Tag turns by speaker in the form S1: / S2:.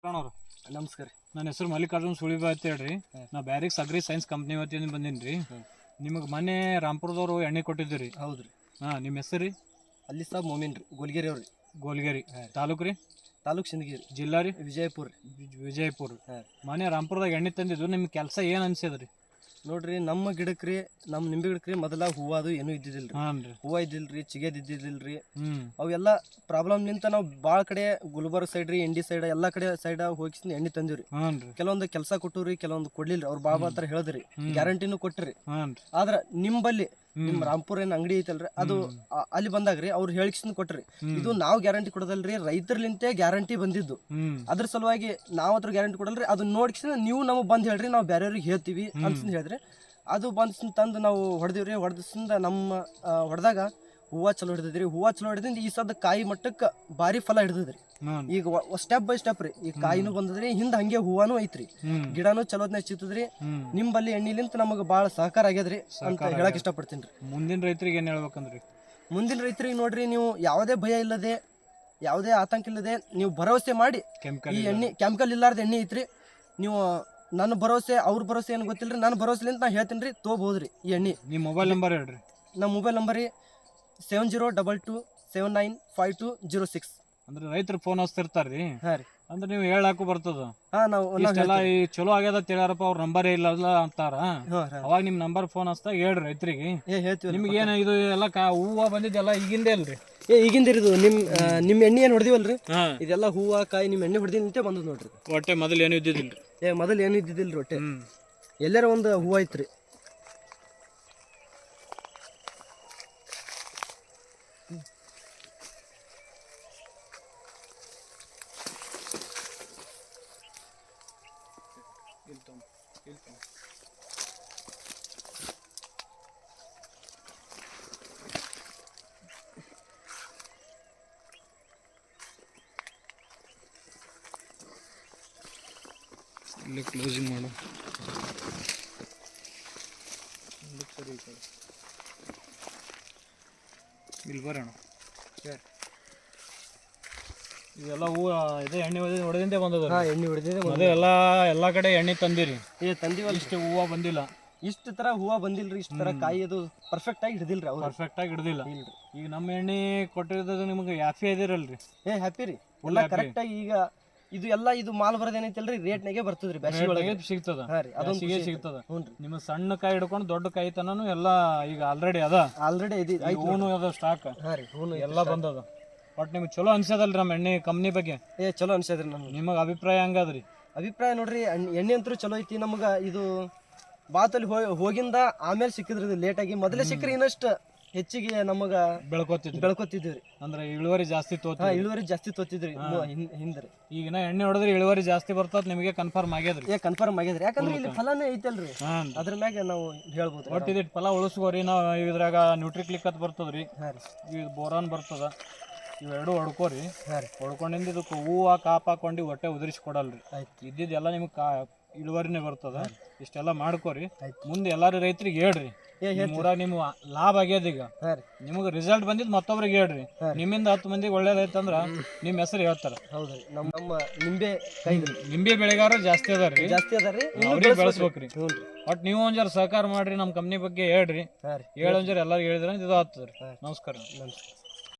S1: ಅವ್ರು
S2: ನಮಸ್ಕಾರ.
S1: ನನ್ನ ಹೆಸರು ಮಲ್ಲಿಕಾರ್ಜುನ್ ಸುಳಿಬಾ ಅಂತ ಹೇಳ್ರಿ. ನಾ ಬ್ಯಾರಿಕ್ಸ್ ಅಗ್ರಿ ಸೈನ್ಸ್ ಕಂಪ್ನಿ ವತಿಯಿಂದ ಬಂದೀನಿ ರೀ. ನಿಮಗೆ ಮೊನ್ನೆ ರಾಂಪುರದವ್ರು ಎಣ್ಣೆ ಕೊಟ್ಟಿದ್ದೀರಿ.
S2: ಹೌದ್ರಿ.
S1: ನಿಮ್ಮ ಹೆಸರು ರೀ?
S2: ಅಲ್ಲಿ ಸಾಬ್ ಮೊಮಿನ್ ರೀ, ಗೋಲ್ಗಿರಿ ಅವ್ರಿ.
S1: ಗೋಲ್ಗೇರಿ ತಾಲೂಕು ರೀ?
S2: ತಾಲೂಕ್ ಸಿಂದಗಿರಿ.
S1: ಜಿಲ್ಲಾ ರೀ?
S2: ವಿಜಯಪುರ.
S1: ವಿಜಯಪುರ. ಮೊನ್ನೆ ರಾಂಪುರದಾಗ ಎಣ್ಣೆ ತಂದಿದ್ದು ನಿಮ್ಗೆ ಕೆಲಸ ಏನು ಅನ್ಸಿದ್ರಿ?
S2: ನೋಡ್ರಿ, ನಮ್ಮ ಗಿಡಕ್ರಿ, ನಮ್ಮ ನಿಂಬೆ ಗಿಡಕ್ರಿ ಮೊದಲ ಹೂವು ಅದು ಏನೂ ಇದ್ದಿದ್ದಿಲ್ರಿ.
S1: ಹಾನ್ರಿ.
S2: ಹೂವು ಇದ್ದಿಲ್ರಿ, ಚಿಗೇದ್ ಇದ್ದಿದ್ದಿಲ್ರಿ.
S1: ಹ್ಮ್
S2: ಅವೆಲ್ಲ ಪ್ರಾಬ್ಲಮ್ ನಿಂತ ನಾವು ಭಾಳ ಕಡೆ ಗುಲ್ಬರ್ಗ ಸೈಡ್ ರೀ, ಇಂಡಿ ಸೈಡ್ ಎಲ್ಲ ಕಡೆ ಸೈಡ್ ಹೋಗಿ ಎಣ್ಣೆ ತಂದಿವ್ರಿ.
S1: ಹಾನ್ರಿ.
S2: ಕೆಲವೊಂದು ಕೆಲಸ ಕೊಟ್ಟವ್ರಿ, ಕೆಲವೊಂದು ಕೊಡ್ಲಿಲ್ರಿ. ಅವ್ರು ಬಾಬಾ ಹತ್ರ ಹೇಳಿದ್ರಿ, ಗ್ಯಾರಂಟಿನೂ ಕೊಟ್ರಿ.
S1: ಹಾನ್ರಿ.
S2: ಆದ್ರ ನಿಂಬಲ್ಲಿ ನಿಮ್ ರಾಂಪುರ ಏನ್ ಅಂಗಡಿ ಐತಲ್ರಿ, ಅದು ಅಲ್ಲಿ ಬಂದಾಗ್ರಿ ಅವ್ರು ಹೇಳಿಕ್ಸಿಂದ ಕೊಟ್ರಿ. ಇದು ನಾವು ಗ್ಯಾರಂಟಿ ಕೊಡೋದಲ್ರಿ, ರೈತರ್ಲಿಂತೆ ಗ್ಯಾರಂಟಿ ಬಂದಿದ್ದು. ಅದ್ರ ಸಲುವಾಗಿ ನಾವ್ ಅದ್ರ ಗ್ಯಾರಂಟಿ ಕೊಡಲ್ರಿ. ಅದನ್ನ ನೋಡ್ಕಿಸಿಂದ ನೀವು ನಮಗೆ ಬಂದ್ ಹೇಳ್ರಿ, ನಾವು ಬೇರೆಯವ್ರಿಗೆ ಹೇಳ್ತೀವಿ ಅಂತ ಹೇಳಿದ್ರಿ. ಅದು ಬಂದ್ ತಂದು ನಾವು ಹೊಡೆದಿವ್ರಿ. ಹೊಡೆದಿಂದ ನಮ್ಮ ಹೊಡೆದಾಗ ಹೂವು ಚಲೋ ಹಿಡಿದ್ರಿ. ಹೂವು ಚಲೋ ಹಿಡಿದಿಂದ ಈ ಸದ್ದ ಕಾಯಿ ಮಟ್ಟಕ್ಕೆ ಭಾರಿ ಫಲ ಹಿಡಿದ್ರಿ. ಈಗ ಸ್ಟೆಪ್ ಬೈ ಸ್ಟೆಪ್ ರೀ, ಈಗ ಕಾಯಿನೂ ಬಂದದ್ರಿ, ಹಿಂದ ಹಂಗೆ ಹೂವಾನು ಐತ್ರಿ, ಗಿಡನೂ ಚಲೋದ್ನ ಸಿಗ್ತದ್ರಿ. ನಿಂಬಲ್ಲಿ ಎಣ್ಣಿಲಿಂತ ನಮಗ ಬಾಳ ಸಹಕಾರ ಆಗ್ಯದ್ರಿ ಅಂತ ಹೇಳಕ್ ಇಷ್ಟಪಡ್ತೀನಿ ರೀ.
S1: ಮುಂದಿನ ರೈತರಿಗೆ ಏನ್ ಹೇಳ್ಬೇಕಂದ್ರಿ?
S2: ಮುಂದಿನ ರೈತರಿಗೆ ನೋಡ್ರಿ, ನೀವು ಯಾವುದೇ ಭಯ ಇಲ್ಲದೆ, ಯಾವುದೇ ಆತಂಕ ಇಲ್ಲದೆ ನೀವು ಭರವಸೆ ಮಾಡಿ ಈ ಎಣ್ಣೆ, ಕೆಮಿಕಲ್ ಇಲ್ಲಾರ್ದ ಎಣ್ಣೆ ಐತ್ರಿ. ನೀವು ನನ್ನ ಭರವಸೆ, ಅವ್ರ ಭರವಸೆ ಏನು ಗೊತ್ತಿಲ್ರಿ, ನನ್ನ ಭರವಸೆಲಿಂತ ನಾ ಹೇಳ್ತೀನಿ ರೀ, ತೊಗೋಬಹುದ್ರಿ ಈ ಎಣ್ಣೆ.
S1: ನಿಮ್ಮ ಮೊಬೈಲ್ ನಂಬರ್ ಹೇಳ್ರಿ. ನಮ್ಮ
S2: ಮೊಬೈಲ್ ನಂಬರ್ ರೀ 7022795206.
S1: ಅಂದ್ರೆ ರೈತರು ಫೋನ್ ಹಚ್ತಿರ್ತಾರ್ರಿ.
S2: ಹಾ ರೀ.
S1: ಅಂದ್ರೆ ನೀವು ಹೇಳಾಕು ಬರ್ತದ.
S2: ನಾವು
S1: ಈ ಚಲೋ ಆಗ್ಯದ ತಿಳಿಯಾರಪ್ಪ, ಅವ್ರ ನಂಬರೇ ಇಲ್ಲ ಅಂತಾರ. ಅವಾಗ ನಿಮ್ ನಂಬರ್ ಫೋನ್ ಹಚ್ತಾ ಹೇಳ್ರಿ ರೈತರಿಗೆ.
S2: ಹೇಳ್ತೀವಿ.
S1: ನಿಮ್ಗೆ ಏನ ಇದು ಎಲ್ಲ ಹೂವ ಬಂದಿದ್ದೆಲ್ಲ ಈಗಿಂದೇ ಅಲ್ರಿ?
S2: ಈಗಿಂದ ಇದು ನಿಮ್ ಎಣ್ಣೆ ಏನ್ ಹೊಡೆದಿವಲ್ರಿ, ಇದೆಲ್ಲ ಹೂವ ಕಾಯಿ ನಿಮ್ ಎಣ್ಣೆ ಹೊಡೆದಿ ನಿಂತೆ ಬಂದದ್ ನೋಡ್ರಿ.
S1: ಹೊಟ್ಟೆ ಮೊದಲು ಏನು ಇದ್ದಿದ್ದಿಲ್ರಿ?
S2: ಮೊದಲು ಏನು ಇದ್ದಿದ್ದಿಲ್ರಿ. ಹೊಟ್ಟೆ ಎಲ್ಲಾರ ಒಂದು ಹೂವ ಐತ್ರಿ.
S1: ಇಲ್ಲಿ ಕ್ಲೋಸಿಂಗ್ ಮಾಡು. ಇಲ್ಲಿ ಬರೋಣ. ಇದೆಲ್ಲ ಹೂವು ಇದೆ, ಎಣ್ಣೆ ಹೊಡೆದಿಂದೆ ಬಂದದ.
S2: ಎಣ್ಣೆ ಹೊಡೆದಿದೆ.
S1: ಅದೇ ಎಲ್ಲಾ ಕಡೆ ಎಣ್ಣೆ ತಂದಿರಿ.
S2: ತಂದಿವಲ್ಲ,
S1: ಇಷ್ಟು ಹೂವು ಬಂದಿಲ್ಲ.
S2: ಇಷ್ಟು ತರ ಹೂವು ಬಂದಿಲ್ರಿ, ಇಷ್ಟು ತರ ಕಾಯಿ ಅದು ಪರ್ಫೆಕ್ಟ್ ಆಗಿ ಹಿಡಿದಿಲ್ರಿ. ಅವ್ರು
S1: ಪರ್ಫೆಕ್ಟ್ ಆಗಿ ಹಿಡಿದಿಲ್ಲ. ಈಗ ನಮ್ಮ ಎಣ್ಣೆ ಕೊಟ್ಟಿರೋದು ನಿಮ್ಗೆ ಹ್ಯಾಪಿ ಅದಿರಲ್ರಿ?
S2: ಹ್ಯಾಪಿ ರೀ, ಎಲ್ಲ ಕರೆಕ್ಟ್ ಆಗಿ. ಈಗ ಇದು ಎಲ್ಲ ಇದು ಮಾಲ್ ಬರೋದೇನೈತಲ್ರಿ, ರೇಟ್ನಾಗೆ ಬರ್ತದ್ರಿ, ಬ್ಯಾಸಿಗೆ ಸಿಗ್ತದ.
S1: ಅದೊಂದು ಸಿಗ್ತದ. ನಿಮ್ಮ ಸಣ್ಣ ಕಾಯಿ ಹಿಡ್ಕೊಂಡು ದೊಡ್ಡ ಕಾಯಿ ತನನು ಎಲ್ಲ ಈಗ ಆಲ್ರೆಡಿ ಹೂನು ಅದ ಸ್ಟಾಕ್ ಎಲ್ಲ ಬಂದದ. ಬಟ್ ನಿಮ್ಗೆ ಚಲೋ ಅನ್ಸದಲ್ರಿ ನಮ್ಮ ಎಣ್ಣೆ ಕಂಪ್ನಿ ಬಗ್ಗೆ?
S2: ಚಲೋ ಅನ್ಸದ್ರಿ.
S1: ನಿಮಗೆ ಅಭಿಪ್ರಾಯ ಹಂಗದ್ರಿ?
S2: ಅಭಿಪ್ರಾಯ ನೋಡ್ರಿ, ಎಣ್ಣೆ ಅಂತೂ ಚಲೋ ಐತಿ. ನಮಗ ಇದು ಬಾತಲ್ಲಿ ಹೋಗಿಂದ ಆಮೇಲೆ ಸಿಕ್ಕಿದ್ರಿ, ಇದು ಲೇಟ್ ಆಗಿ. ಮೊದಲೇ ಸಿಕ್ಕ್ರಿ ಇನ್ನಷ್ಟು ಹೆಚ್ಚಿಗೆ ನಮಗ ಬೆಳ್ಕೊತಿದ್ವಿ.
S1: ಅಂದ್ರೆ ಇಳುವರಿ ಜಾಸ್ತಿ
S2: ಇಳುವರಿ ಜಾಸ್ತಿ ತೋತಿದ್ರಿ ಹಿಂದ್ರಿ.
S1: ಈಗಿನ ಎಣ್ಣೆ ಹೊಡೆದ್ರೆ ಇಳುವರಿ ಜಾಸ್ತಿ ಬರ್ತದ, ನಿಮಗೆ ಕನ್ಫರ್ಮ್ ಆಗ್ಯದ್ರಿ?
S2: ಕನ್ಫರ್ಮ್ ಆಗ್ಯದ್ರಿ, ಯಾಕಂದ್ರೆ ಇಲ್ಲಿ ಫಲನೇ ಐತಲ್ರಿ, ಅದ್ರ ಮ್ಯಾಗ ನಾವು ಹೇಳ್ಬೋದು.
S1: ಒಟ್ಟು ಇದಿಟ್ಟು ಫಲ ಉಳಿಸ್ಕೋರಿ. ನಾವು ಇದ್ರಾಗ ನ್ಯೂಟ್ರಿಕ್ಲಿಕ್ ಅಂತ ಬರ್ತದ್ರಿ, ಇದು ಬೋರಾನ್ ಬರ್ತದ. ಇವೆರಡು ಹೊಡ್ಕೋರಿ. ಹೊಡ್ಕೊಂಡಿಂದ ಇದಕ್ಕೆ ಹೂವು ಕಾಪ್ ಹಾಕೊಂಡು ಹೊಟ್ಟೆ ಉದುರಿಸಿ ಕೊಡಲ್ರಿ. ಇದ್ದಿದ್ದೆಲ್ಲ ನಿಮ್ಗೆ ಇಳುವರಿನೇ ಬರ್ತದ. ಇಷ್ಟೆಲ್ಲ ಮಾಡ್ಕೋರಿ. ಮುಂದೆ ಎಲ್ಲಾರು ರೈತರಿಗೆ ಹೇಳ್ರಿ, ಊರಾಗ ನಿಮ್ ಲಾಭ ಆಗ್ಯದ. ಈಗ ನಿಮಗೆ ರಿಸಲ್ಟ್ ಬಂದಿದ್ ಮತ್ತೊಬ್ರಿಗೆ ಹೇಳ್ರಿ. ನಿಮ್ಮಿಂದ 10 ಮಂದಿಗೆ ಒಳ್ಳೇದಾಯ್ತಂದ್ರ ನಿಮ್ ಹೆಸರು ಹೇಳ್ತಾರ.
S2: ಹೌದ್ರಿ. ನಮ್ಮ ನಿಂಬೆ
S1: ಬೆಳೆಗಾರ ಜಾಸ್ತಿ ಅದಾರ್ರಿ, ಅವ್ರಿಗೆ ಬೆಳೆಸ್ಬೇಕ್ರಿ. ಬಟ್ ನೀವು ಒಂಜಾರ ಸಹಕಾರ ಮಾಡ್ರಿ, ನಮ್ ಕಂಪ್ನಿ ಬಗ್ಗೆ ಹೇಳ್ರಿ. ಹೇಳೊಂಜಾರ ಎಲ್ಲಾರು ಹೇಳಿದ್ರ ಇದು ಆಗ್ತದ್ರಿ. ನಮಸ್ಕಾರ.